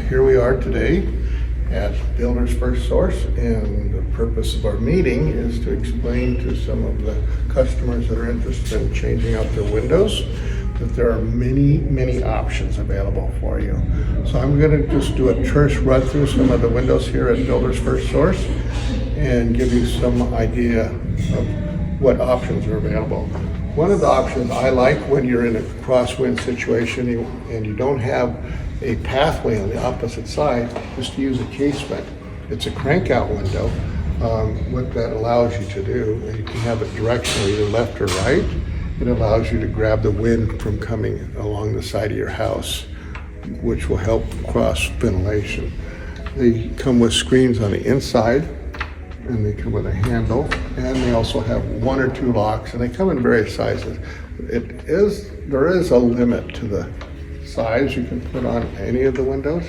Here we are today at Builders FirstSource, and the purpose of our meeting is to explain to some of the customers that are interested in changing out their windows that there are many options available for you. So I'm going to just do a terse run through some of the windows here at Builders FirstSource and give you some idea of what options are available. One of the options I like when you're in a crosswind situation and you don't have a pathway on the opposite side is to use a casement. It's a crank out window. What that allows you to do, you can have it directionally either left or right. It allows you to grab the wind from coming along the side of your house, which will help cross ventilation. They come with screens on the inside, and they come with a handle, and they also have one or two locks, and they come in various sizes. There is a limit to the size you can put on any of the windows,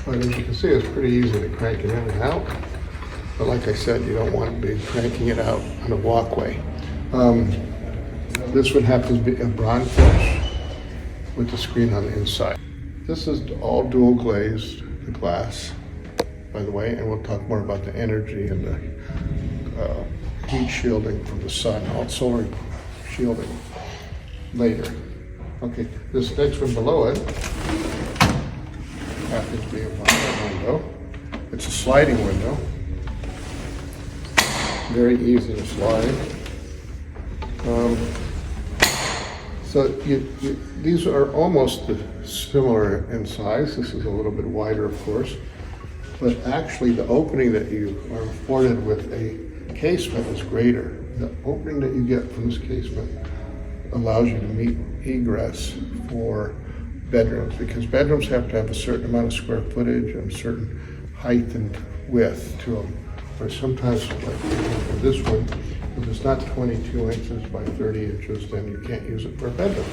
but as you can see, it's pretty easy to crank it in and out. But like I said, you don't want to be cranking it out on a walkway. This one happens to be a bronze finish with the screen on the inside. This is all dual glazed, the glass, by the way, and we'll talk more about the energy and the heat shielding from the sun, all solar shielding later. Okay, this next one below it happens to be a vinyl window. It's a sliding window, very easy to slide. So these are almost similar in size. This is a little bit wider, of course. But actually, the opening that you are afforded with a casement is greater. The opening that you get from this casement allows you to meet egress for bedrooms, because bedrooms have to have a certain amount of square footage and a certain height and width to them. Or sometimes, like for this one, if it's not 22 inches by 30 inches, then you can't use it for a bedroom.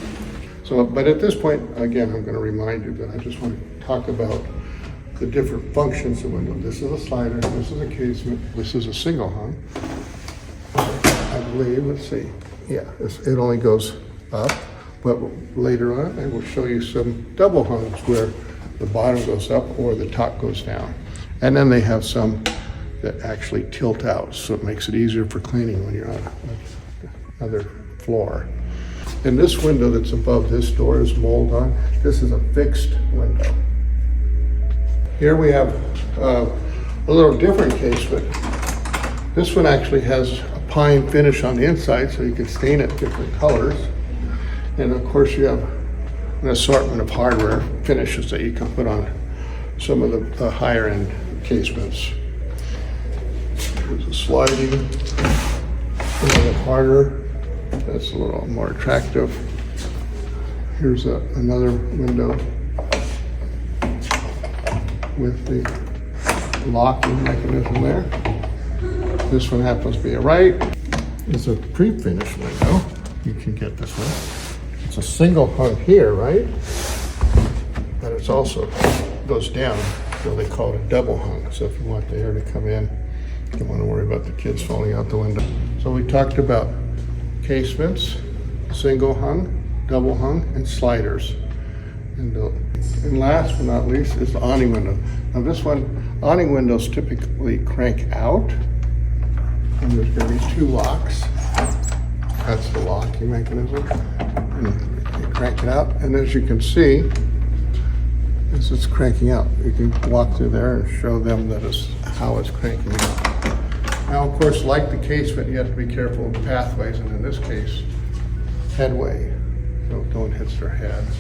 So, but at this point, again, I'm going to remind you that I just want to talk about the different functions of the window. This is a slider, this is a casement, this is a single hung. I believe, let's see, yeah, it only goes up, but later on I will show you some double hungs where the bottom goes up or the top goes down. And then they have some that actually tilt out, so it makes it easier for cleaning when you're on another floor. And this window that's above this door is mold on. This is a fixed window. Here we have a little different casement. This one actually has a pine finish on the inside, so you can stain it different colors. And of course you have an assortment of hardware finishes that you can put on some of the higher end casements. There's a sliding, a little harder. That's a little more attractive. Here's another window with the locking mechanism there. This one happens to be a right. It's a pre-finished window. You can get this one. It's a single hung here, right? But it's also goes down, so they call it a double hung. So if you want the air to come in, you don't want to worry about the kids falling out the window. So we talked about casements, single hung, double hung, and sliders. And last but not least is the awning window. Now this one, awning windows typically crank out, and there's going to be two locks. That's the locking mechanism. And you crank it out, and as you can see, as it's cranking out, you can walk through there and show them that is how it's cranking out. Now, of course, like the casement, you have to be careful of pathways, and in this case, headway. So don't hit their heads.